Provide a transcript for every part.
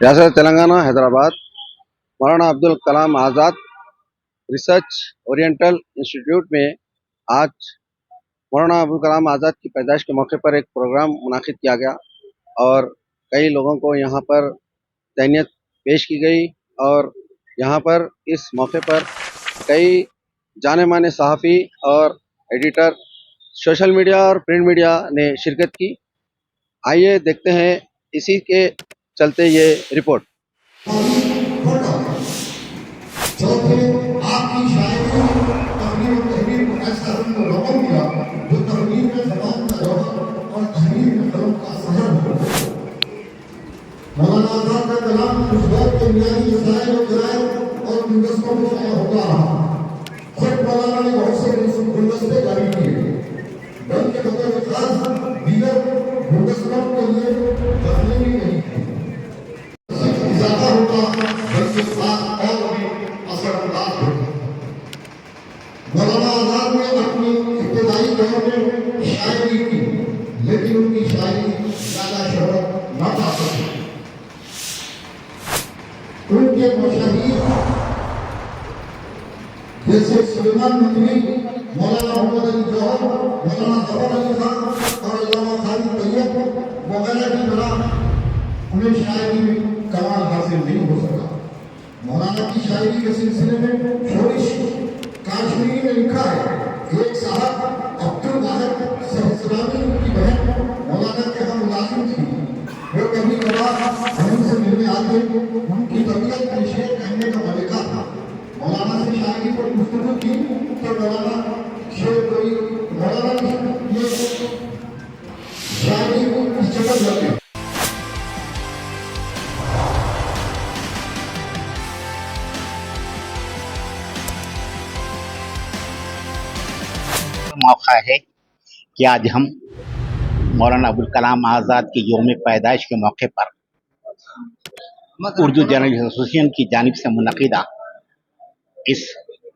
रियासत तेलंगाना हैदराबाद मौलाना Abdul Kalam Azad research oriental institute में आज मौलाना अब्दुल कलाम आज़ाद की पैदाइश के मौके पर एक प्रोग्राम मुनाकिद किया गया और कई लोगों को यहाँ पर तहनीत पेश की गई और यहाँ पर इस मौके पर कई जाने माने सहाफ़ी और एडिटर सोशल मीडिया और प्रिंट मीडिया ने शिरकत की। आइए देखते हैं इसी के चलते ये रिपोर्ट। चौथे आपकी शायरी तहरीर और तहरीर को ऐसा रंग रोगन दिया जो तहरीर में जबान का जौहर और तहरीर में कलम का सहर हो। मौलाना आज़ाद का कलाम उस दौर के बुनियादी मसाइल और गिराए और गुलदस्तों में शाया होता रहा। खुद मौलाना ने बहुत से गुलदस्ते जारी किए। बन के बगैर विकास दीगर गुलदस्तों के लिए बदले भी नहीं थे। इजाफा होता बल्कि साथ और भी मौलाना आज़ाद ने अपनी इब्तदाई दौर में शायरी की, लेकिन उनकी शायरी ज्यादा शोहरत न पा सकी। उनके मशहूर जैसे सुलेमान नदवी, मौलाना मोहम्मद अली जौहर, मौलाना जफर अली खान और अल्लामा खालिद तैयब वगैरह की तरह उन्हें शायरी में कमाल हासिल नहीं हो सका। मौलाना की शायरी के सिलसिले में शोरिश काश्मीरी ने लिखा है। एक साहब अब्दुल वाहिद सहस्रामी की बहन मौलाना के हम मुलाजिम थी। वो कभी कभार हमसे मिलने आते, उनकी तबीयत में शेर कहने का मलिका था। मौलाना से शायरी पर गुफ्तगू की तो मौलाना शेर कोई मौलाना की ये शायरी को चमक लगे। मौका है कि आज हम मौलाना अब्दुल कलाम आज़ाद के यौम पैदाइश के मौके पर उर्दू जर्नलिस्ट एसोसिएशन की जानिब से मुनक़िदा इस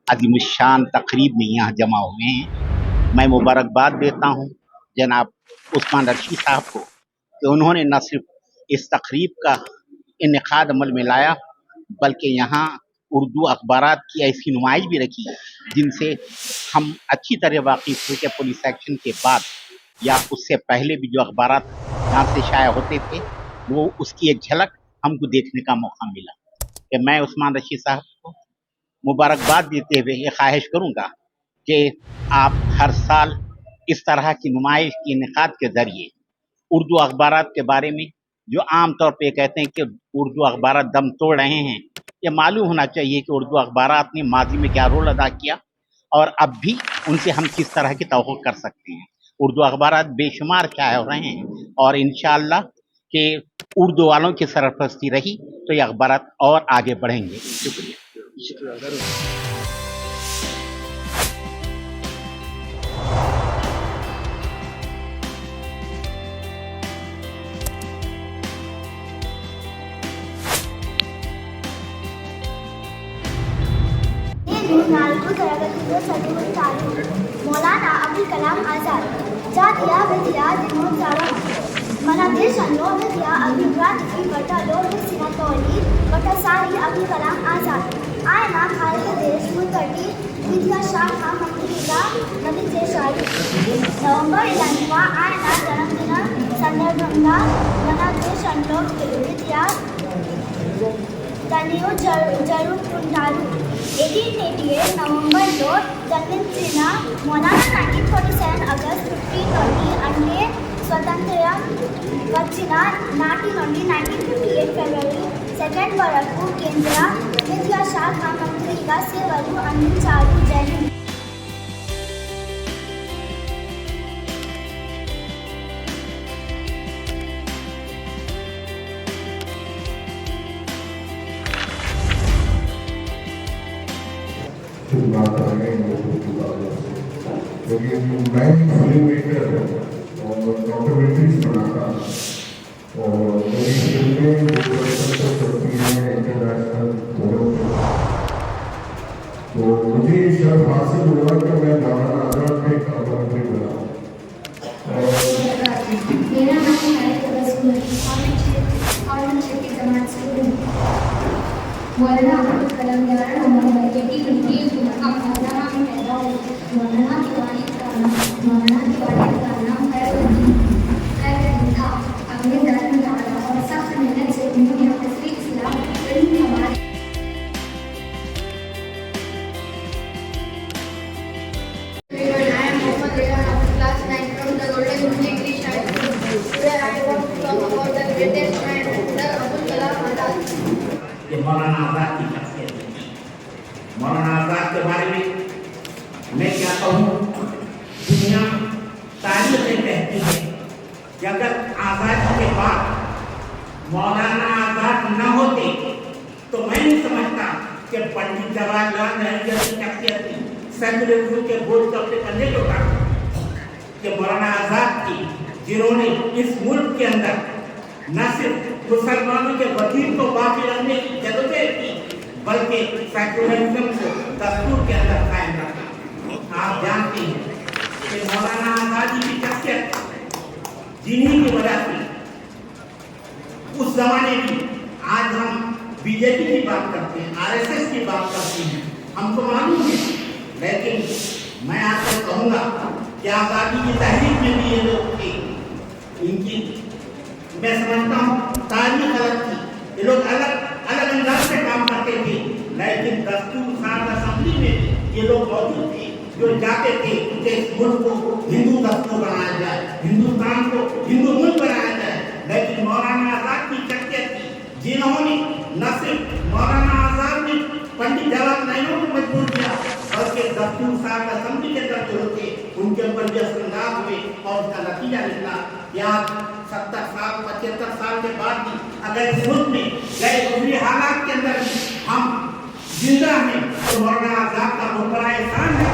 अज़ीमुश्शान तकरीब में यहाँ जमा हुए हैं। मैं मुबारकबाद देता हूँ जनाब उस्मान रशीद साहब को कि उन्होंने न सिर्फ इस तकरीब का इनेकाद अमल में लाया, बल्कि यहाँ उर्दू अखबारात की ऐसी नुमाइश भी रखी जिनसे हम अच्छी तरह वाकिफ हुए कि पुलिस एक्शन के बाद या उससे पहले भी जो अखबारात यहाँ से शाया होते थे वो उसकी एक झलक हमको देखने का मौका मिला। कि मैं उस्मान रशीद साहब को मुबारकबाद देते हुए ये ख्वाहिश करूँगा कि आप हर साल इस तरह की नुमाइश के इनेकाद के ज़रिए उर्दू अखबारात के बारे में जो आम तौर पे कहते हैं कि उर्दू अखबारात दम तोड़ रहे हैं, ये मालूम होना चाहिए कि उर्दू अखबारात ने माजी में क्या रोल अदा किया और अब भी उनसे हम किस तरह की तवक्को कर सकते हैं। उर्दू अखबारात बेशुमार क्या हो रहे हैं और इंशाअल्लाह कि उर्दू वालों की सरपरस्ती रही तो ये अखबारात और आगे बढ़ेंगे। शुक्रिया। నాలుగు తరగతిలో చదువుతారు. మౌలానా అబుల్ కలాం ఆజాద్ జాతీయ విద్యా దినోత్సవం మన దేశంలో విద్యా అభివృద్ధికి బట్టలో వేసిన తొలి ఒకసారి అబుల్ కలాం ఆజాద్. ఆయన భారతదేశ మొదటి విద్యాశాఖ మంత్రిగా పనిచేశారు. నవంబర్ 8వ ఆయన జన్మదిన సందర్భంగా మన దేశంలో విద్యా దినం జరుపుకుంటారు. 1888 నవంబర్లో జన్మించిన మౌలానా 1947 ఆగస్టు 15 అంటే స్వతంత్రం వచ్చిన నాటి నుండి 1958 ఫిబ్రవరి 2 వరకు కేంద్ర విద్యాశాఖ మంత్రిగా సేవలు అందించారు. జై హింద్. बात करेंगे क्योंकि मैं फिल्म मेकर और डॉक्यूमेंट्रीज बनाता और मेरी फिल्में चलती हैं इंटरनेशनल फोरम। तो मुझे शर्फ हासिल हुआ कि मैं मौलाना आज़ाद में मंत्री बना और और मैं 6वीं जमात से हूँ। मौलाना अब्दुल कलाम 11 नवंबर 1858 को मक्का मुकर्रमा में पैदा हुए। मौलाना के वालिद का नाम खैरुद्दीन था। अपने धर्म दारा और सख्त मेहनत से उन्होंने असली इस्लाम इल्म हमारे Class 9 from the Golden English High School. Today I want to talk about the greatest man, Sir Abdul Kalam Azad. ये मौलाना आजाद की शख्सियत है। मौलाना आजाद के बारे में मैं क्या कहूँ, दुनिया तारीख में कहती है कि अगर आजादी के बाद मौलाना आजाद न होते तो मैं नहीं समझता कि पंडित जवाहरलाल नेहरू जैसी शख्सियत थी सेक्युलरिज्म के बोझ को अपने कंधे पे उठा कि मौलाना आजाद थी, जिन्होंने इस मुल्क के अंदर न सिर्फ मुसलमानों के वजीर को बाकी रखने की जरूरत थी, बल्कि सेक्युलरिज्म को दस्तूर के अंदर कायम रखा। आप जानते हैं कि मौलाना आजाद की शख्सियत जिन्हीं की वजह से उस जमाने में आज हम बीजेपी की बात करते हैं, आरएसएस की बात करते हैं, हमको मालूम है। लेकिन मैं आपको कहूँगा कि आजादी की तहरीक में भी ये लोग थे। इनकी मैं समझता हूँ तारीख अलग थी, ये लोग अलग अलग अंदाज से काम करते थे, लेकिन दस्तूर साज असेंबली में ये लोग मौजूद थे जो चाहते थे कि इस मुल्क को हिंदू दस्तूर बनाया जाए, हिंदुस्तान को हिंदू मुल्क बनाया जाए। लेकिन मौलाना आजाद की शख्सियत थी जिन्होंने न सिर्फ मौलाना आजाद ने पंडित जवाहरलाल नेहरू को मजबूर किया, बल्कि दस्तूर साज असेंबली के अंदर जो थे उनके ऊपर भी असरअंदाज हुए और उसका नतीजा निकला कि आज 70 साल 75 साल के बाद भी अगर इस मुल्क में गए गुजरे हालात के अंदर भी हम जिंदा हैं तो मौलाना आजाद का बहुत बड़ा एहसान है।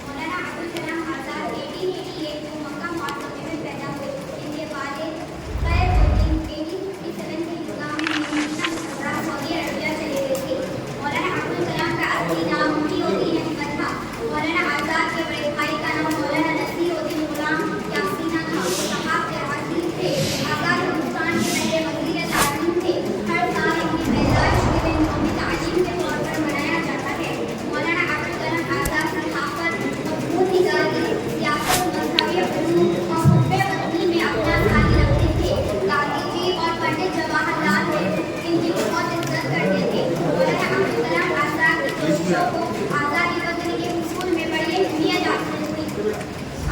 मौलाना अब्दुल कलाम आजाद 1888 को मक्का मुकर्रमा में पैदा हुए। इनके वालिद खैरुद्दीन 1857 के इस्लाम में मदीना मुनव्वरा सऊदी अरबिया चले गए थे। मौलाना अब्दुल कलाम का असली नाम मुहीउद्दीन अहमद था। मौलाना आजाद के बड़े भाई का नाम मौलाना नसीरुद्दीन गुलाम यासीना था। वो सहाब के अजीज थे। आजाद हिंदुस्तान के पहले वज़ीर तालीम थे। हर साल इनकी पैदाइश के दिन कौमी तालीम के तौर पर मनाया जाता है। मौलाना अब्दुल कलाम आजाद सहाफत, मजबूत निगाही, सियासत, मजहबी उलूम और हुब्बे वतनी में अपना खाली रखते थे। गांधी जी और पंडित जवाहरलाल नेहरू इनकी बहुत इज्जत करते थे। मौलाना अब्दुल कलाम आजाद की कोशिशों को आज़ादी वतन के उसूल में बड़ी अहमियत हासिल थी।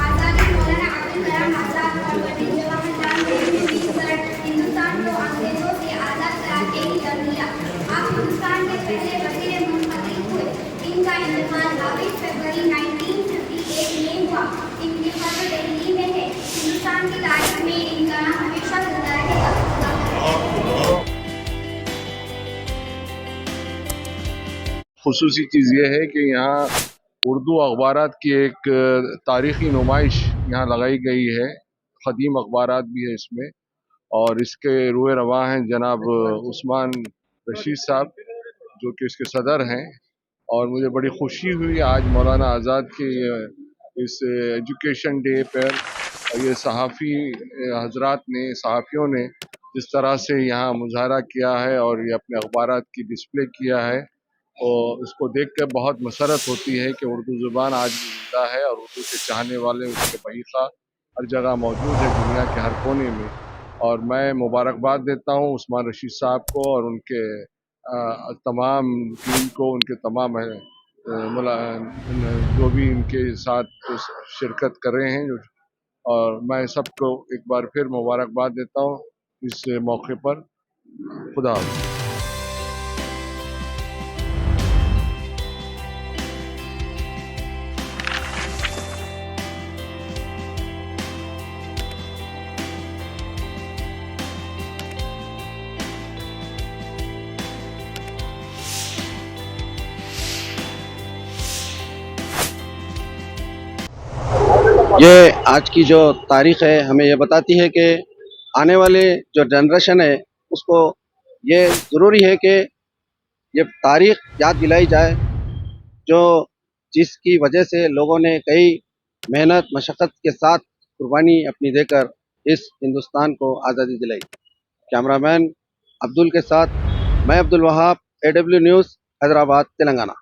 आज़ादी मौलाना अब्दुल कलाम आजाद और पंडित जवाहरलाल नेहरू ने मिलकर हिंदुस्तान को अंग्रेजों से आज़ाद कराने की कर लिया। आप हिंदुस्तान के पहले वज़ीर मुंतखब हुए। इनका इंतकाल 22 फरवरी 1958 में हुआ। इनकी कब्र दिल्ली में है। हिंदुस्तान की तारीख में इनका नाम हमेशा जिंदा रहेगा। खुसूसी चीज़ ये है कि यहाँ उर्दू अखबारात की एक तारीख़ी नुमाइश यहाँ लगाई गई है। ख़दीम अखबारात भी है इसमें, और इसके रूए रवा हैं जनाब उस्मान रशीद साहब जो कि इसके सदर हैं। और मुझे बड़ी खुशी हुई आज मौलाना आज़ाद के इस एजुकेशन डे पर ये सहाफ़ियों ने जिस तरह से यहाँ मुजाहरा किया है और ये अपने अखबारात की डिस्प्ले किया है, और इसको देख कर बहुत मसरत होती है कि उर्दू ज़ुबान आज भी ज़िंदा है और उर्दू के चाहने वाले, उसके बहीखा हर जगह मौजूद है दुनिया के हर कोने में। और मैं मुबारकबाद देता हूँ उस्मान रशीद साहब को और उनके तमाम टीम को, उनके तमाम जो भी इनके साथ शिरकत कर रहे हैं। और मैं सबको एक बार फिर मुबारकबाद देता हूँ इस मौके पर। खुदा हाफ़िज़। ये आज की जो तारीख़ है हमें ये बताती है कि आने वाले जो जनरेशन है उसको ये ज़रूरी है कि ये तारीख याद दिलाई जाए, जो जिसकी वजह से लोगों ने कई मेहनत मशक्क़त के साथ कुर्बानी अपनी देकर इस हिंदुस्तान को आज़ादी दिलाई। कैमरामैन अब्दुल के साथ मैं अब्दुल वहाब, AW न्यूज़, हैदराबाद, तेलंगाना।